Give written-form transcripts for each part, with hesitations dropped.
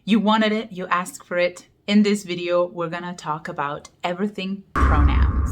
You wanted it, you asked for it. In this video, we're gonna talk about everything pronouns.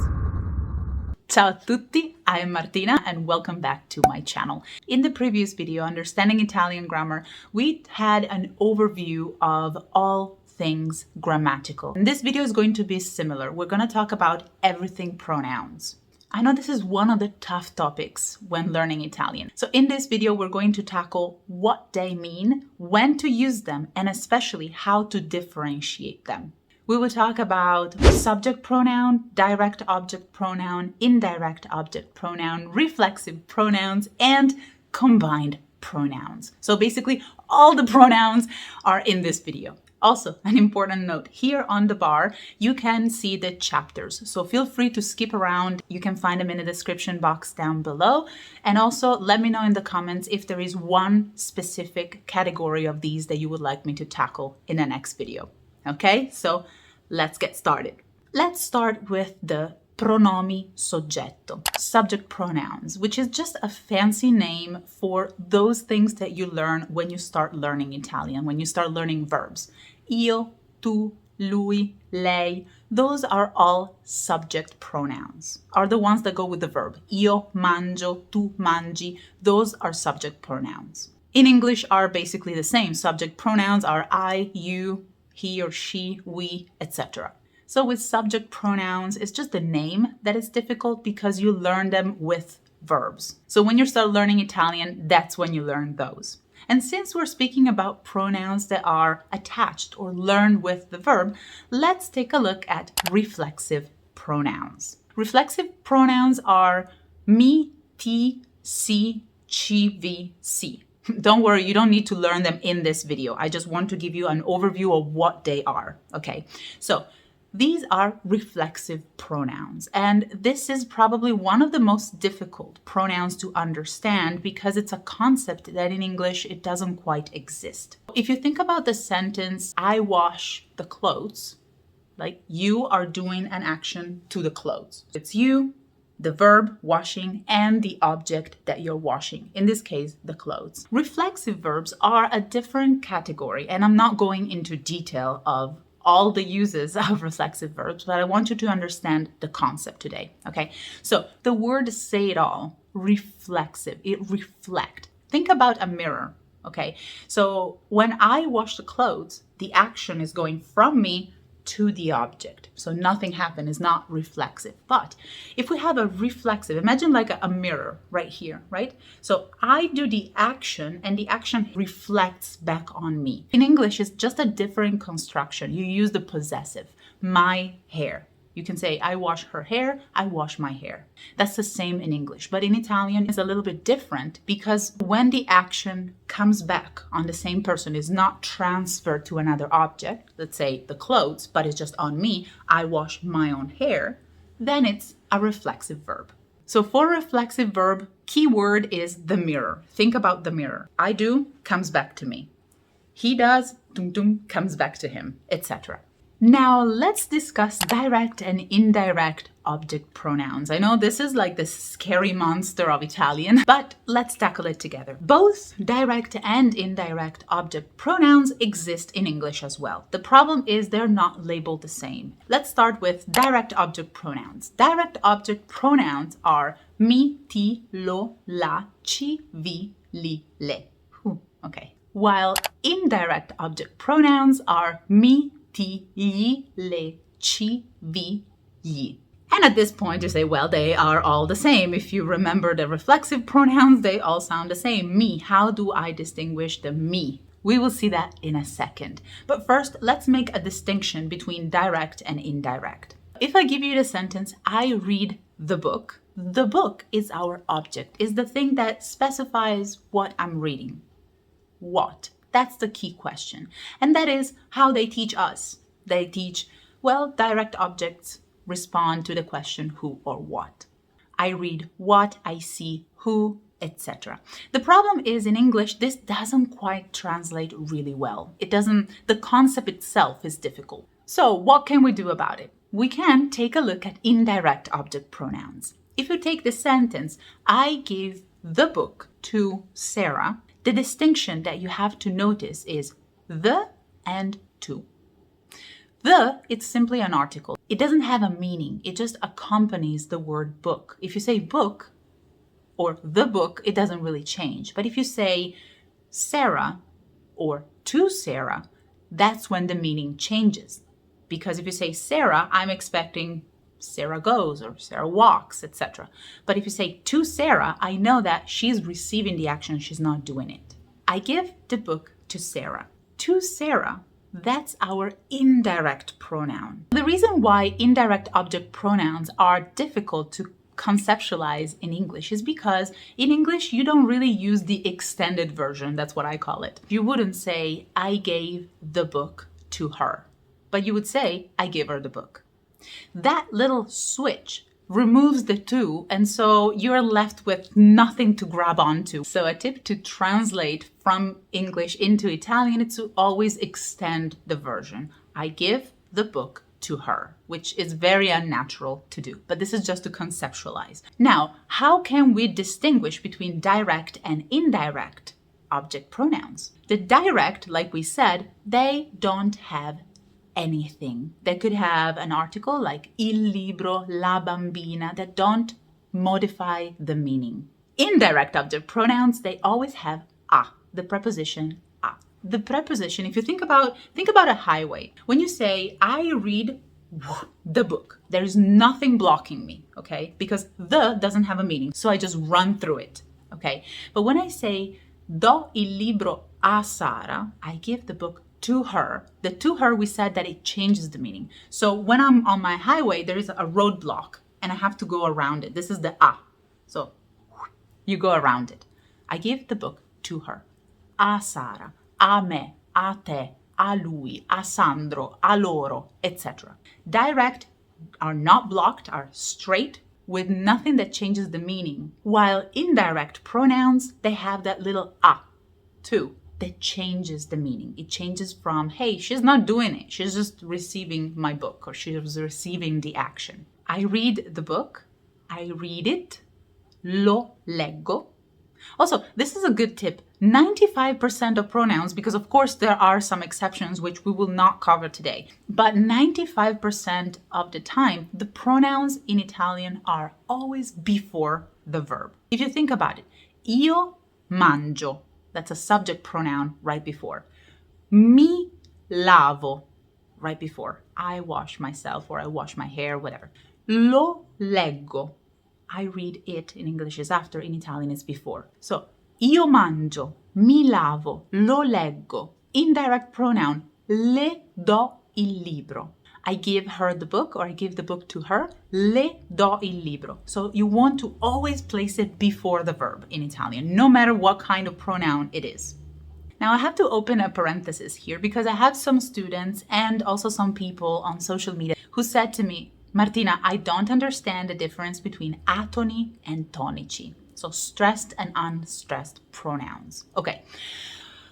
Ciao a tutti, I am Martina and welcome back to my channel. In the previous video, Understanding Italian Grammar, we had an overview of all things grammatical. And this video is going to be similar. We're gonna talk about everything pronouns. I know this is one of the tough topics when learning Italian. So in this video, we're going to tackle what they mean, when to use them, and especially how to differentiate them. We will talk about subject pronoun, direct object pronoun, indirect object pronoun, reflexive pronouns, and combined pronouns. So basically, all the pronouns are in this video. Also, an important note, here on the bar, you can see the chapters. So feel free to skip around. You can find them in the description box down below. And also let me know in the comments if there is one specific category of these that you would like me to tackle in the next video. Okay, so let's get started. Let's start with the pronomi soggetto, subject pronouns, which is just a fancy name for those things that you learn when you start learning Italian, when you start learning verbs. Io, tu, lui, lei, those are all subject pronouns, are the ones that go with the verb. Io mangio, tu mangi, those are subject pronouns. In English are basically the same. Subject pronouns are I, you, he or she, we, etc. So with subject pronouns, it's just the name that is difficult because you learn them with verbs. So when you start learning Italian, that's when you learn those. And since we're speaking about pronouns that are attached or learned with the verb, let's take a look at reflexive pronouns. Reflexive pronouns are mi, ti, si, ci, vi, si. Don't worry, you don't need to learn them in this video. I just want to give you an overview of what they are, okay? So these are reflexive pronouns, and this is probably one of the most difficult pronouns to understand because it's a concept that in English it doesn't quite exist. If you think about the sentence, I wash the clothes, like you are doing an action to the clothes. It's you, the verb washing, and the object that you're washing, in this case, the clothes. Reflexive verbs are a different category, and I'm not going into detail of all the uses of reflexive verbs, but I want you to understand the concept today, okay? So the word say it all, reflexive, it reflect. Think about a mirror, okay? So when I wash the clothes, the action is going from me to the object. So nothing happened, is not reflexive. But if we have a reflexive, imagine like a mirror right here, right? So I do the action and the action reflects back on me. In English, it's just a different construction. You use the possessive, my hair. You can say, I wash her hair, I wash my hair. That's the same in English, but in Italian it's a little bit different because when the action comes back on the same person, is not transferred to another object, let's say the clothes, but it's just on me, I wash my own hair, then it's a reflexive verb. So for reflexive verb, key word is the mirror. Think about the mirror. I do, comes back to me. He does, dum dum, comes back to him, etc. Now let's discuss direct and indirect object pronouns. I know this is like the scary monster of Italian, but let's tackle it together. Both direct and indirect object pronouns exist in English as well. The problem is they're not labeled the same. Let's start with direct object pronouns. Direct object pronouns are mi, ti, lo, la, ci, vi, li, le. Okay. While indirect object pronouns are mi, ti, gli, le, ci, vi, gli. And at this point you say, well, they are all the same. If you remember the reflexive pronouns, they all sound the same. Me, how do I distinguish the me? We will see that in a second. But first, let's make a distinction between direct and indirect. If I give you the sentence, I read the book is our object, is the thing that specifies what I'm reading. What? That's the key question. And that is how they teach us. They teach, well, direct objects respond to the question who or what. I read what, I see who, etc. The problem is in English, this doesn't quite translate really well. The concept itself is difficult. So what can we do about it? We can take a look at indirect object pronouns. If you take the sentence, I give the book to Sarah, the distinction that you have to notice is the and to. The, it's simply an article. It doesn't have a meaning. It just accompanies the word book. If you say book or the book, it doesn't really change. But if you say Sarah or to Sarah, that's when the meaning changes. Because if you say Sarah, I'm expecting Sarah goes or Sarah walks, etc. But if you say to Sarah, I know that she's receiving the action, she's not doing it. I give the book to Sarah. To Sarah, that's our indirect pronoun. The reason why indirect object pronouns are difficult to conceptualize in English is because in English you don't really use the extended version, that's what I call it. You wouldn't say, I gave the book to her, but you would say, I gave her the book. That little switch removes the to, and so you're left with nothing to grab onto. So a tip to translate from English into Italian is to always extend the version. I give the book to her, which is very unnatural to do, but this is just to conceptualize. Now, how can we distinguish between direct and indirect object pronouns? The direct, like we said, they don't have anything. They could have an article like il libro, la bambina that don't modify the meaning. Indirect object pronouns, they always have a, the preposition a. The preposition, if you think about a highway. When you say, I read the book, there's nothing blocking me, okay? Because the doesn't have a meaning, so I just run through it, okay? But when I say, do il libro a Sara, I give the book to her. The to her, we said that it changes the meaning. So when I'm on my highway, there is a roadblock and I have to go around it. This is the a. So you go around it. I give the book to her. A Sara, a me, a te, a lui, a Sandro, a loro, etc. Direct are not blocked, are straight with nothing that changes the meaning. While indirect pronouns, they have that little a, to, that changes the meaning. It changes from, hey, she's not doing it. She's just receiving my book, or she's receiving the action. I read the book. I read it. Lo leggo. Also, this is a good tip. 95% of pronouns, because of course there are some exceptions which we will not cover today, but 95% of the time, the pronouns in Italian are always before the verb. If you think about it, io mangio. That's a subject pronoun right before. Mi lavo, right before. I wash myself or I wash my hair, whatever. Lo leggo. I read it. In English is after, in Italian is before. So, io mangio, mi lavo, lo leggo. Indirect pronoun, le do il libro. I give her the book, or I give the book to her. Le do il libro. So you want to always place it before the verb in Italian, no matter what kind of pronoun it is. Now I have to open a parenthesis here because I have some students and also some people on social media who said to me, Martina, I don't understand the difference between atoni and tonici. So stressed and unstressed pronouns. Okay.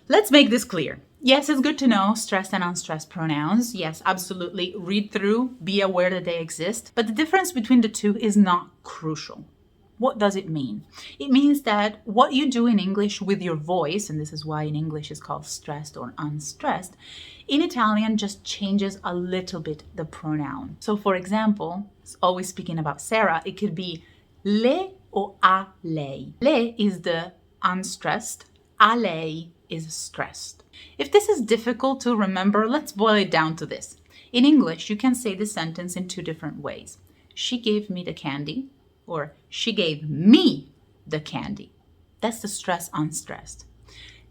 Let's make this clear. Yes, it's good to know stressed and unstressed pronouns. Yes, absolutely. Read through, be aware that they exist. But the difference between the two is not crucial. What does it mean? It means that what you do in English with your voice, and this is why in English it's called stressed or unstressed, in Italian just changes a little bit the pronoun. So for example, always speaking about Sarah, it could be le or a lei. Le is the unstressed, a lei is stressed. If this is difficult to remember, let's boil it down to this. In English, you can say the sentence in two different ways. She gave me the candy, or she gave me the candy. That's the stress unstressed.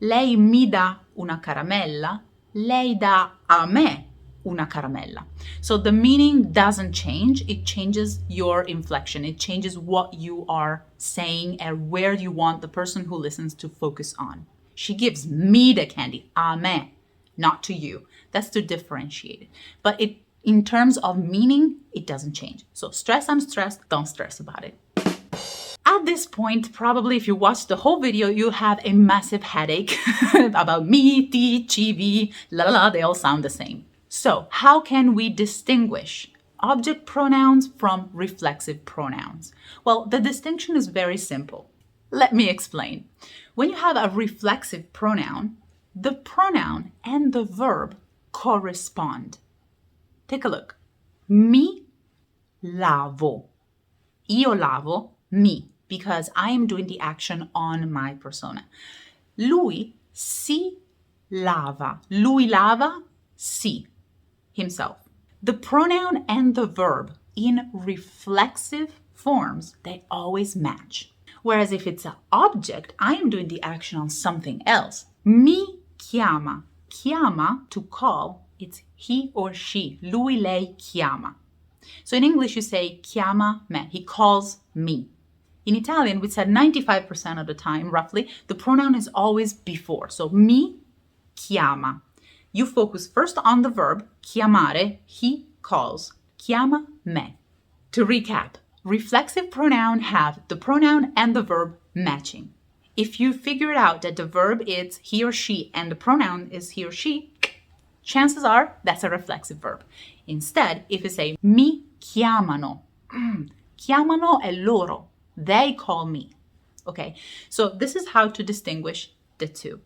Lei mi dà una caramella, lei dà a me una caramella. So the meaning doesn't change, it changes your inflection, it changes what you are saying and where you want the person who listens to focus on. She gives me the candy, a me, not to you. That's to differentiate it. But in terms of meaning, it doesn't change. So stress, unstressed, don't stress about it. At this point, probably if you watch the whole video, you have a massive headache about me, ti, ci, vi, la la la, they all sound the same. So how can we distinguish object pronouns from reflexive pronouns? Well, the distinction is very simple. Let me explain. When you have a reflexive pronoun, the pronoun and the verb correspond. Take a look. Mi lavo. Io lavo, mi, because I am doing the action on my persona. Lui si lava. Lui lava, si, himself. The pronoun and the verb in reflexive forms, they always match. Whereas if it's an object, I am doing the action on something else. Mi chiama. Chiama, to call, it's he or she. Lui, lei, chiama. So in English, you say chiama me. He calls me. In Italian, we said 95% of the time, roughly, the pronoun is always before. So mi chiama. You focus first on the verb, chiamare, he calls. Chiama me. To recap, reflexive pronoun have the pronoun and the verb matching. If you figure out that the verb is he or she and the pronoun is he or she, chances are that's a reflexive verb. Instead, if you say mi chiamano, chiamano è loro, they call me. Okay, so this is how to distinguish the two.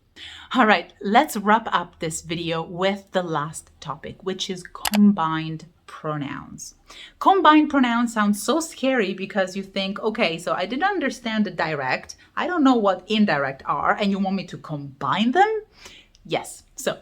All right, let's wrap up this video with the last topic, which is combined pronouns. Combined pronouns sound so scary because you think, okay, so I didn't understand the direct, I don't know what indirect are, and you want me to combine them? Yes, so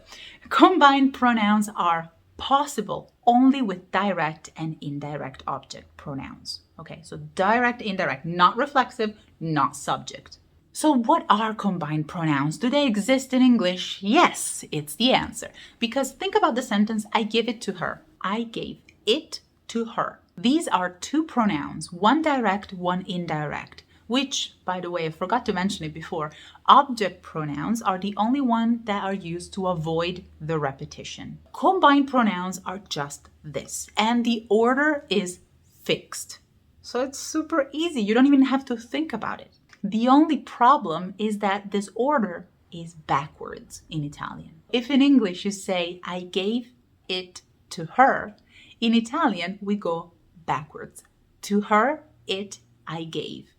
combined pronouns are possible only with direct and indirect object pronouns. Okay, so direct, indirect, not reflexive, not subject. So what are combined pronouns? Do they exist in English? Yes, it's the answer. Because think about the sentence, I give it to her. I gave it to her. These are two pronouns, one direct, one indirect, which, by the way, I forgot to mention it before, object pronouns are the only ones that are used to avoid the repetition. Combined pronouns are just this, and the order is fixed. So it's super easy. You don't even have to think about it. The only problem is that this order is backwards in Italian. If in English you say, I gave it to her, in Italian we go backwards. To her, it, I gave.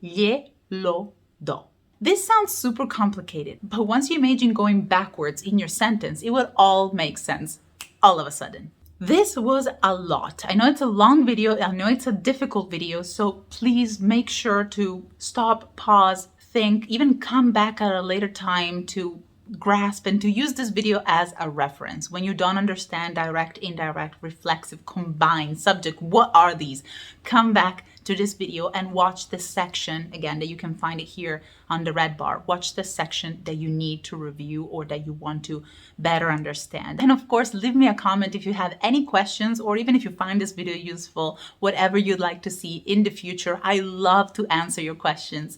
Glielo do. This sounds super complicated, but once you imagine going backwards in your sentence, it will all make sense all of a sudden. This was a lot. I know it's a long video. I know it's a difficult video. So please make sure to stop, pause, think, even come back at a later time to grasp and to use this video as a reference. When you don't understand direct, indirect, reflexive, combined, subject, what are these? Come back to this video and watch this section again that you can find it here on the red bar. Watch the section that you need to review or that you want to better understand. And of course, leave me a comment if you have any questions or even if you find this video useful, whatever you'd like to see in the future. I love to answer your questions.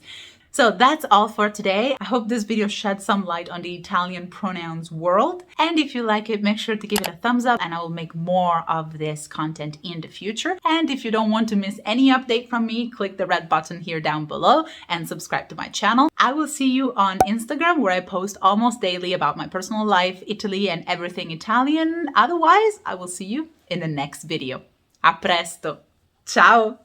So that's all for today. I hope this video shed some light on the Italian pronouns world. And if you like it, make sure to give it a thumbs up and I will make more of this content in the future. And if you don't want to miss any update from me, click the red button here down below and subscribe to my channel. I will see you on Instagram where I post almost daily about my personal life, Italy, and everything Italian. Otherwise, I will see you in the next video. A presto. Ciao!